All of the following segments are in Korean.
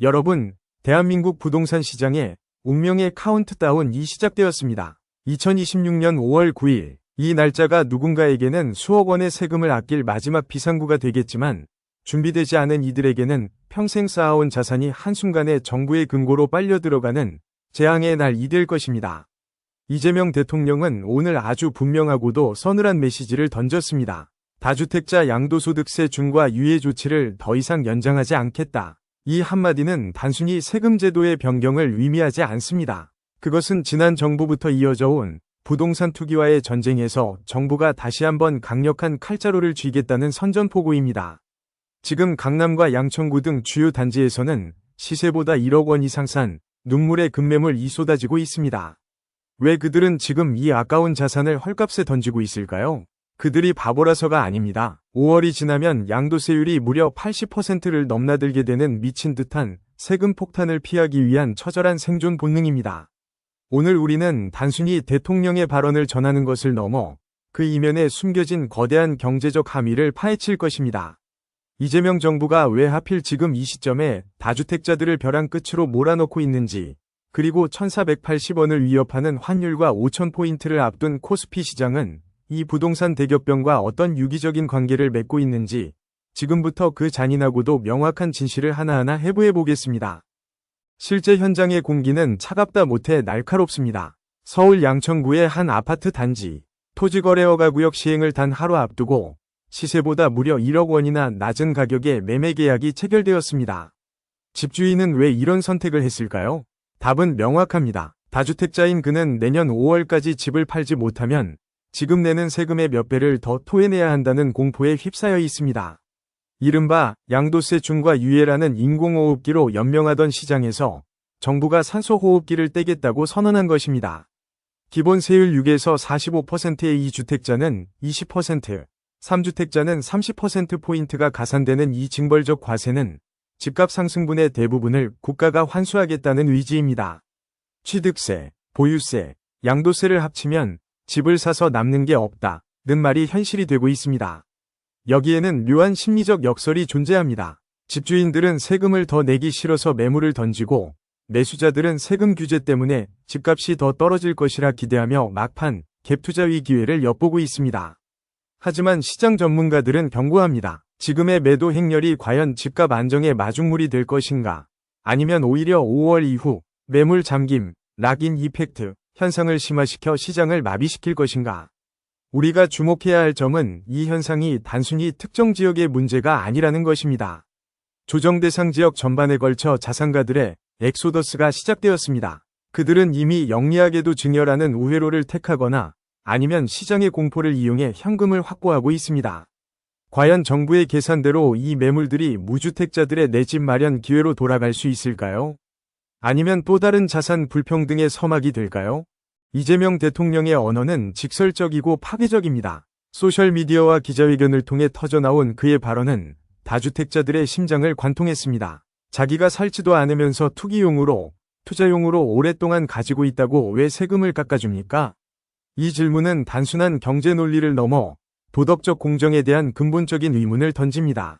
여러분, 대한민국 부동산 시장의 운명의 카운트다운이 시작되었습니다. 2026년 5월 9일, 이 날짜가 누군가에게는 수억 원의 세금을 아낄 마지막 비상구가 되겠지만 준비되지 않은 이들에게는 평생 쌓아온 자산이 한순간에 정부의 금고로 빨려 들어가는 재앙의 날이 될 것입니다. 이재명 대통령은 오늘 아주 분명하고도 서늘한 메시지를 던졌습니다. 다주택자 양도소득세 중과 유예 조치를 더 이상 연장하지 않겠다. 이 한마디는 단순히 세금 제도의 변경을 의미하지 않습니다. 그것은 지난 정부부터 이어져 온 부동산 투기와의 전쟁에서 정부가 다시 한번 강력한 칼자루를 쥐겠다는 선전포고입니다. 지금 강남과 양천구 등 주요 단지에서는 시세보다 1억 원 이상 싼 눈물의 급매물이 쏟아지고 있습니다. 왜 그들은 지금 이 아까운 자산을 헐값에 던지고 있을까요? 그들이 바보라서가 아닙니다. 5월이 지나면 양도세율이 무려 80%를 넘나들게 되는 미친 듯한 세금 폭탄을 피하기 위한 처절한 생존 본능입니다. 오늘 우리는 단순히 대통령의 발언을 전하는 것을 넘어 그 이면에 숨겨진 거대한 경제적 함의를 파헤칠 것입니다. 이재명 정부가 왜 하필 지금 이 시점에 다주택자들을 벼랑 끝으로 몰아넣고 있는지, 그리고 1480원을 위협하는 환율과 5000포인트를 앞둔 코스피 시장은 이 부동산 대격변과 어떤 유기적인 관계를 맺고 있는지 지금부터 그 잔인하고도 명확한 진실을 하나하나 해부해 보겠습니다. 실제 현장의 공기는 차갑다 못해 날카롭습니다. 서울 양천구의 한 아파트 단지, 토지거래허가구역 시행을 단 하루 앞두고 시세보다 무려 1억 원이나 낮은 가격에 매매 계약이 체결되었습니다. 집주인은 왜 이런 선택을 했을까요? 답은 명확합니다. 다주택자인 그는 내년 5월까지 집을 팔지 못하면 지금 내는 세금의 몇 배를 더 토해내야 한다는 공포에 휩싸여 있습니다. 이른바 양도세 중과 유예라는 인공호흡기로 연명하던 시장에서 정부가 산소호흡기를 떼겠다고 선언한 것입니다. 기본 세율 6에서 45%의 2주택자는 20%, 3주택자는 30%포인트가 가산되는 이 징벌적 과세는 집값 상승분의 대부분을 국가가 환수하겠다는 의지입니다. 취득세, 보유세, 양도세를 합치면 집을 사서 남는 게 없다는 말이 현실이 되고 있습니다. 여기에는 묘한 심리적 역설이 존재합니다. 집주인들은 세금을 더 내기 싫어서 매물을 던지고 매수자들은 세금 규제 때문에 집값이 더 떨어질 것이라 기대하며 막판 갭투자의 기회를 엿보고 있습니다. 하지만 시장 전문가들은 경고합니다. 지금의 매도 행렬이 과연 집값 안정의 마중물이 될 것인가? 아니면 오히려 5월 이후 매물 잠김, 락인 이펙트 현상을 심화시켜 시장을 마비시킬 것인가? 우리가 주목해야 할 점은 이 현상이 단순히 특정 지역의 문제가 아니라는 것입니다. 조정 대상 지역 전반에 걸쳐 자산가들의 엑소더스가 시작되었습니다. 그들은 이미 영리하게도 증여라는 우회로를 택하거나 아니면 시장의 공포를 이용해 현금을 확보하고 있습니다. 과연 정부의 계산대로 이 매물들이 무주택자들의 내 집 마련 기회로 돌아갈 수 있을까요? 아니면 또 다른 자산 불평등의 서막이 될까요? 이재명 대통령의 언어는 직설적이고 파괴적입니다. 소셜미디어와 기자회견을 통해 터져나온 그의 발언은 다주택자들의 심장을 관통했습니다. 자기가 살지도 않으면서 투기용으로, 투자용으로 오랫동안 가지고 있다고 왜 세금을 깎아줍니까? 이 질문은 단순한 경제 논리를 넘어 도덕적 공정에 대한 근본적인 의문을 던집니다.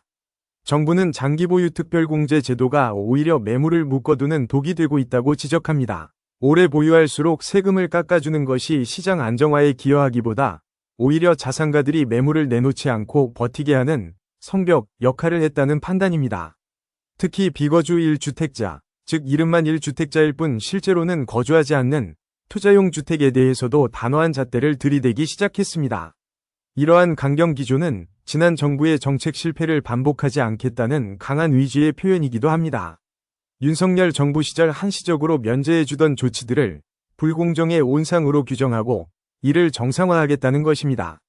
정부는 장기보유 특별공제 제도가 오히려 매물을 묶어두는 독이 되고 있다고 지적합니다. 오래 보유할수록 세금을 깎아주는 것이 시장 안정화에 기여하기보다 오히려 자산가들이 매물을 내놓지 않고 버티게 하는 성벽 역할을 했다는 판단입니다. 특히 비거주 1주택자, 즉 이름만 1주택자일 뿐 실제로는 거주하지 않는 투자용 주택에 대해서도 단호한 잣대를 들이대기 시작했습니다. 이러한 강경 기조는 지난 정부의 정책 실패를 반복하지 않겠다는 강한 의지의 표현이기도 합니다. 윤석열 정부 시절 한시적으로 면제해주던 조치들을 불공정의 온상으로 규정하고 이를 정상화하겠다는 것입니다.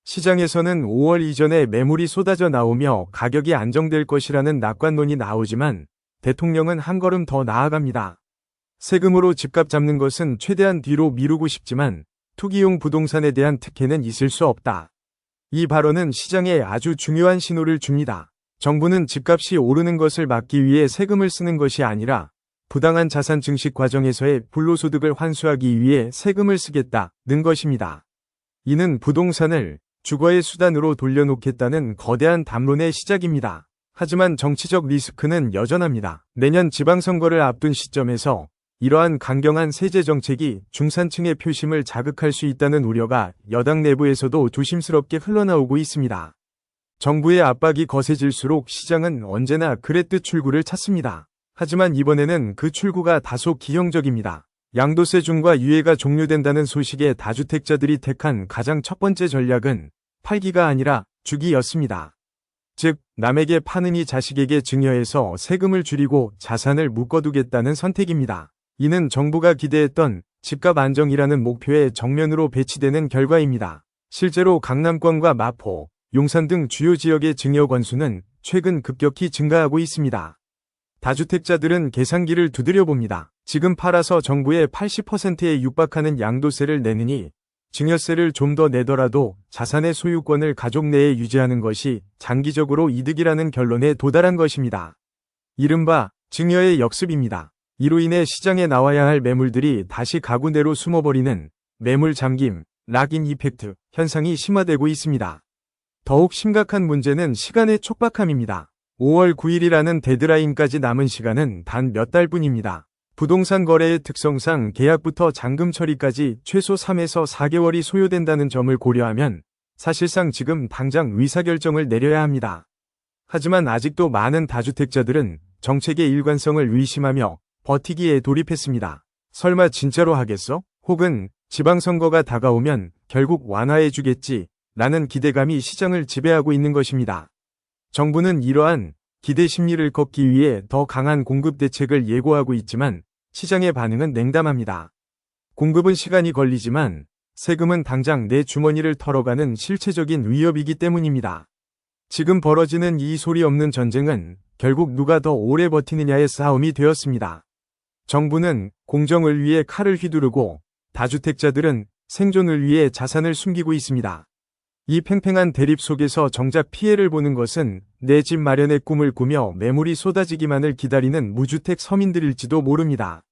시장에서는 5월 이전에 매물이 쏟아져 나오며 가격이 안정될 것이라는 낙관론이 나오지만 대통령은 한 걸음 더 나아갑니다. 세금으로 집값 잡는 것은 최대한 뒤로 미루고 싶지만 투기용 부동산에 대한 특혜는 있을 수 없다. 이 발언은 시장에 아주 중요한 신호를 줍니다. 정부는 집값이 오르는 것을 막기 위해 세금을 쓰는 것이 아니라 부당한 자산 증식 과정에서의 불로소득을 환수하기 위해 세금을 쓰겠다는 것입니다. 이는 부동산을 주거의 수단으로 돌려놓겠다는 거대한 담론의 시작입니다. 하지만 정치적 리스크는 여전합니다. 내년 지방선거를 앞둔 시점에서 이러한 강경한 세제 정책이 중산층의 표심을 자극할 수 있다는 우려가 여당 내부에서도 조심스럽게 흘러나오고 있습니다. 정부의 압박이 거세질수록 시장은 언제나 그랬듯 출구를 찾습니다. 하지만 이번에는 그 출구가 다소 기형적입니다. 양도세 중과 유예가 종료된다는 소식에 다주택자들이 택한 가장 첫 번째 전략은 팔기가 아니라 주기였습니다. 즉, 남에게 파느니 자식에게 증여해서 세금을 줄이고 자산을 묶어두겠다는 선택입니다. 이는 정부가 기대했던 집값 안정이라는 목표에 정면으로 배치되는 결과입니다. 실제로 강남권과 마포, 용산 등 주요 지역의 증여 건수는 최근 급격히 증가하고 있습니다. 다주택자들은 계산기를 두드려 봅니다. 지금 팔아서 정부의 80%에 육박하는 양도세를 내느니 증여세를 좀 더 내더라도 자산의 소유권을 가족 내에 유지하는 것이 장기적으로 이득이라는 결론에 도달한 것입니다. 이른바 증여의 역습입니다. 이로 인해 시장에 나와야 할 매물들이 다시 가구 내로 숨어버리는 매물 잠김, 락인 이펙트 현상이 심화되고 있습니다. 더욱 심각한 문제는 시간의 촉박함입니다. 5월 9일이라는 데드라인까지 남은 시간은 단 몇 달뿐입니다. 부동산 거래의 특성상 계약부터 잔금 처리까지 최소 3에서 4개월이 소요된다는 점을 고려하면 사실상 지금 당장 의사결정을 내려야 합니다. 하지만 아직도 많은 다주택자들은 정책의 일관성을 의심하며 버티기에 돌입했습니다. 설마 진짜로 하겠어? 혹은 지방선거가 다가오면 결국 완화해주겠지 라는 기대감이 시장을 지배하고 있는 것입니다. 정부는 이러한 기대 심리를 꺾기 위해 더 강한 공급 대책을 예고하고 있지만 시장의 반응은 냉담합니다. 공급은 시간이 걸리지만 세금은 당장 내 주머니를 털어가는 실체적인 위협이기 때문입니다. 지금 벌어지는 이 소리 없는 전쟁은 결국 누가 더 오래 버티느냐의 싸움이 되었습니다. 정부는 공정을 위해 칼을 휘두르고 다주택자들은 생존을 위해 자산을 숨기고 있습니다. 이 팽팽한 대립 속에서 정작 피해를 보는 것은 내 집 마련의 꿈을 꾸며 매물이 쏟아지기만을 기다리는 무주택 서민들일지도 모릅니다.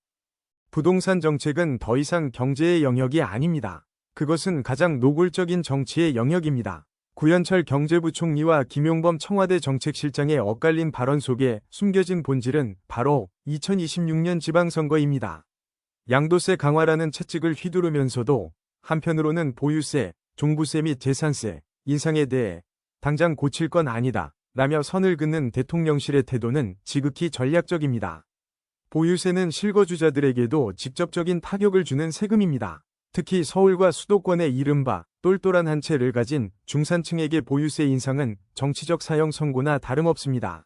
부동산 정책은 더 이상 경제의 영역이 아닙니다. 그것은 가장 노골적인 정치의 영역입니다. 구현철 경제부총리와 김용범 청와대 정책실장의 엇갈린 발언 속에 숨겨진 본질은 바로 2026년 지방선거입니다. 양도세 강화라는 채찍을 휘두르면서도 한편으로는 보유세, 종부세 및 재산세, 인상에 대해 당장 고칠 건 아니다 라며 선을 긋는 대통령실의 태도는 지극히 전략적입니다. 보유세는 실거주자들에게도 직접적인 타격을 주는 세금입니다. 특히 서울과 수도권의 이른바 똘똘한 한 채를 가진 중산층에게 보유세 인상은 정치적 사형 선고나 다름없습니다.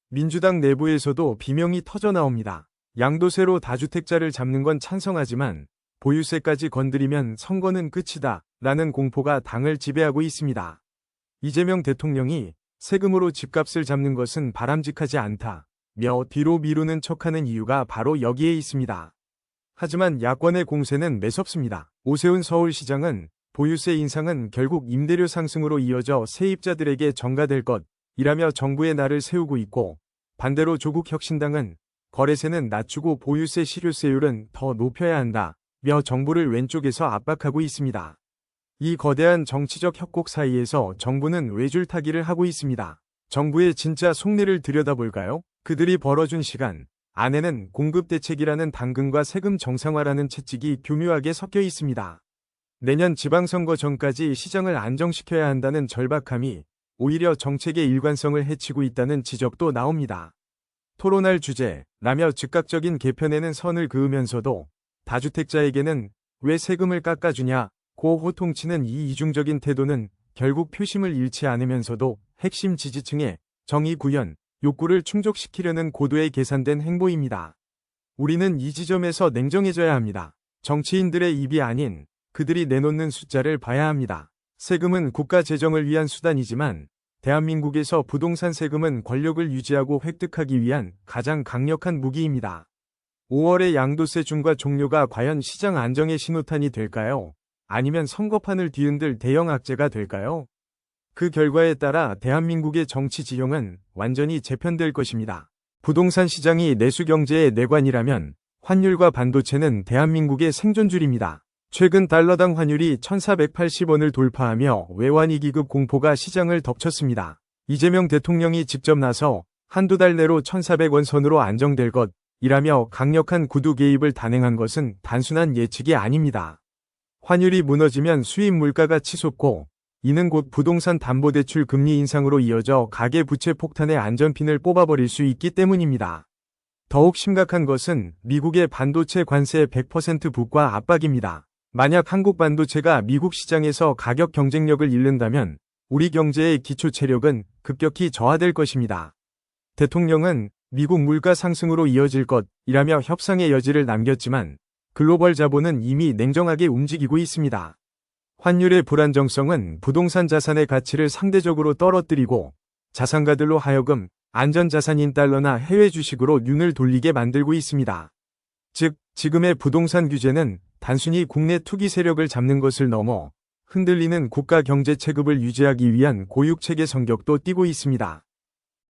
민주당 내부에서도 비명이 터져나옵니다. 양도세로 다주택자를 잡는 건 찬성하지만 보유세까지 건드리면 선거는 끝이다 라는 공포가 당을 지배하고 있습니다. 이재명 대통령이 세금으로 집값을 잡는 것은 바람직하지 않다며 뒤로 미루는 척하는 이유가 바로 여기에 있습니다. 하지만 야권의 공세는 매섭습니다. 오세훈 서울시장은 보유세 인상은 결국 임대료 상승으로 이어져 세입자들에게 전가될 것이라며 정부의 날을 세우고 있고, 반대로 조국혁신당은 거래세는 낮추고 보유세 실효세율은 더 높여야 한다며 정부를 왼쪽에서 압박하고 있습니다. 이 거대한 정치적 협곡 사이에서 정부는 외줄타기를 하고 있습니다. 정부의 진짜 속내를 들여다볼까요? 그들이 벌어준 시간 안에는 공급대책이라는 당근과 세금 정상화라는 채찍이 교묘하게 섞여 있습니다. 내년 지방선거 전까지 시장을 안정시켜야 한다는 절박함이 오히려 정책의 일관성을 해치고 있다는 지적도 나옵니다. 토론할 주제라며 즉각적인 개편에는 선을 그으면서도 다주택자에게는 왜 세금을 깎아주냐고 호통치는 이 이중적인 태도는 결국 표심을 잃지 않으면서도 핵심 지지층의 정의 구현, 욕구를 충족시키려는 고도의 계산된 행보입니다. 우리는 이 지점에서 냉정해져야 합니다. 정치인들의 입이 아닌 그들이 내놓는 숫자를 봐야 합니다. 세금은 국가 재정을 위한 수단이지만 대한민국에서 부동산 세금은 권력을 유지하고 획득하기 위한 가장 강력한 무기입니다. 5월의 양도세 중과 종료가 과연 시장 안정의 신호탄이 될까요? 아니면 선거판을 뒤흔들 대형 악재가 될까요? 그 결과에 따라 대한민국의 정치 지형은 완전히 재편될 것입니다. 부동산 시장이 내수 경제의 내관이라면 환율과 반도체는 대한민국의 생존줄입니다. 최근 달러당 환율이 1,480원을 돌파하며 외환위기급 공포가 시장을 덮쳤습니다. 이재명 대통령이 직접 나서 한두 달 내로 1,400원 선으로 안정될 것이라며 강력한 구두 개입을 단행한 것은 단순한 예측이 아닙니다. 환율이 무너지면 수입 물가가 치솟고 이는 곧 부동산 담보대출 금리 인상으로 이어져 가계부채 폭탄의 안전핀을 뽑아버릴 수 있기 때문입니다. 더욱 심각한 것은 미국의 반도체 관세 100% 부과 압박입니다. 만약 한국 반도체가 미국 시장에서 가격 경쟁력을 잃는다면 우리 경제의 기초 체력은 급격히 저하될 것입니다. 대통령은 미국 물가 상승으로 이어질 것이라며 협상의 여지를 남겼지만 글로벌 자본은 이미 냉정하게 움직이고 있습니다. 환율의 불안정성은 부동산 자산의 가치를 상대적으로 떨어뜨리고 자산가들로 하여금 안전자산인 달러나 해외 주식으로 눈을 돌리게 만들고 있습니다. 즉, 지금의 부동산 규제는 단순히 국내 투기 세력을 잡는 것을 넘어 흔들리는 국가 경제 체급을 유지하기 위한 고육체계 성격도 띠고 있습니다.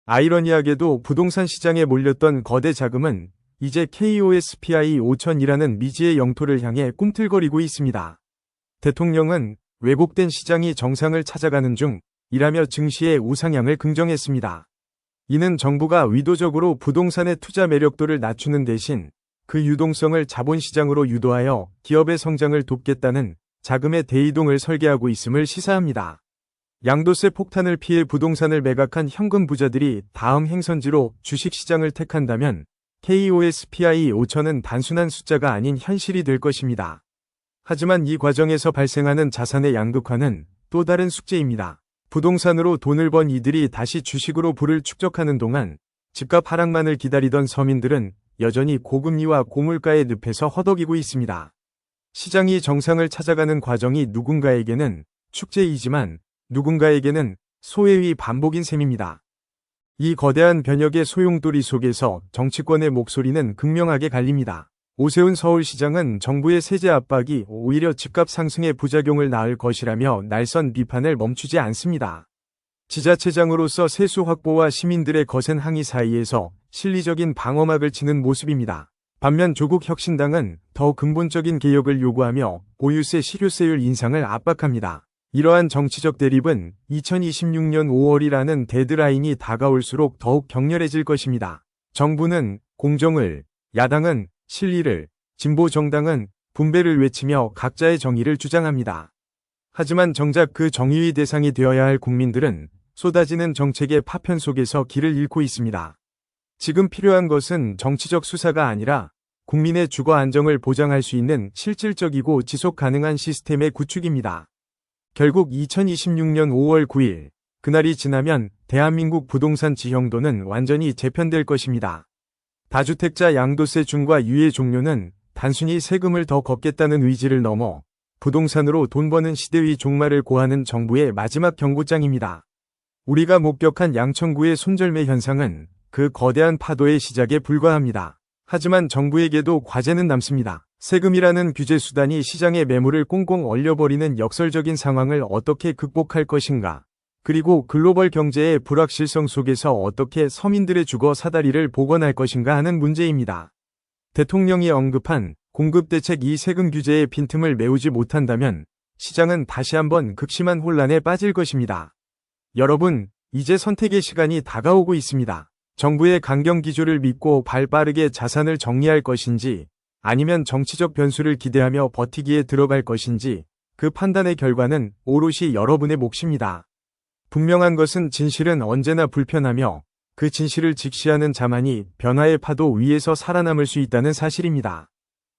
아이러니하게도 부동산 시장에 몰렸던 거대 자금은 이제 KOSPI 5000이라는 미지의 영토를 향해 꿈틀거리고 있습니다. 대통령은 왜곡된 시장이 정상을 찾아가는 중이라며 증시의 우상향을 긍정했습니다. 이는 정부가 의도적으로 부동산의 투자 매력도를 낮추는 대신 그 유동성을 자본시장으로 유도하여 기업의 성장을 돕겠다는 자금의 대이동을 설계하고 있음을 시사합니다. 양도세 폭탄을 피해 부동산을 매각한 현금 부자들이 다음 행선지로 주식시장을 택한다면 KOSPI 5000은 단순한 숫자가 아닌 현실이 될 것입니다. 하지만 이 과정에서 발생하는 자산의 양극화는 또 다른 숙제입니다. 부동산으로 돈을 번 이들이 다시 주식으로 부를 축적하는 동안 집값 하락만을 기다리던 서민들은 여전히 고금리와 고물가의 늪에서 허덕이고 있습니다. 시장이 정상을 찾아가는 과정이 누군가에게는 축제이지만 누군가에게는 소외의 반복인 셈입니다. 이 거대한 변혁의 소용돌이 속에서 정치권의 목소리는 극명하게 갈립니다. 오세훈 서울시장은 정부의 세제 압박이 오히려 집값 상승에 부작용을 낳을 것이라며 날선 비판을 멈추지 않습니다. 지자체장으로서 세수 확보와 시민들의 거센 항의 사이에서 실리적인 방어막을 치는 모습입니다. 반면 조국 혁신당은 더 근본적인 개혁을 요구하며 보유세 실효세율 인상을 압박합니다. 이러한 정치적 대립은 2026년 5월이라는 데드라인이 다가올수록 더욱 격렬해질 것입니다. 정부는 공정을, 야당은 실리를, 진보 정당은 분배를 외치며 각자의 정의를 주장합니다. 하지만 정작 그 정의의 대상이 되어야 할 국민들은 쏟아지는 정책의 파편 속에서 길을 잃고 있습니다. 지금 필요한 것은 정치적 수사가 아니라 국민의 주거 안정을 보장할 수 있는 실질적이고 지속 가능한 시스템의 구축입니다. 결국 2026년 5월 9일, 그날이 지나면 대한민국 부동산 지형도는 완전히 재편될 것입니다. 다주택자 양도세 중과 유예 종료는 단순히 세금을 더 걷겠다는 의지를 넘어 부동산으로 돈 버는 시대의 종말을 고하는 정부의 마지막 경고장입니다. 우리가 목격한 양천구의 손절매 현상은 그 거대한 파도의 시작에 불과합니다. 하지만 정부에게도 과제는 남습니다. 세금이라는 규제 수단이 시장의 매물을 꽁꽁 얼려버리는 역설적인 상황을 어떻게 극복할 것인가? 그리고 글로벌 경제의 불확실성 속에서 어떻게 서민들의 주거 사다리를 복원할 것인가 하는 문제입니다. 대통령이 언급한 공급대책 이 세금 규제의 빈틈을 메우지 못한다면 시장은 다시 한번 극심한 혼란에 빠질 것입니다. 여러분, 이제 선택의 시간이 다가오고 있습니다. 정부의 강경 기조를 믿고 발 빠르게 자산을 정리할 것인지 아니면 정치적 변수를 기대하며 버티기에 들어갈 것인지 그 판단의 결과는 오롯이 여러분의 몫입니다. 분명한 것은 진실은 언제나 불편하며 그 진실을 직시하는 자만이 변화의 파도 위에서 살아남을 수 있다는 사실입니다.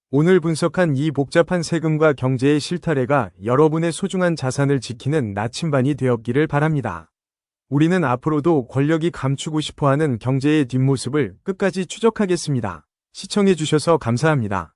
오늘 분석한 이 복잡한 세금과 경제의 실타래가 여러분의 소중한 자산을 지키는 나침반이 되었기를 바랍니다. 우리는 앞으로도 권력이 감추고 싶어하는 경제의 뒷모습을 끝까지 추적하겠습니다. 시청해주셔서 감사합니다.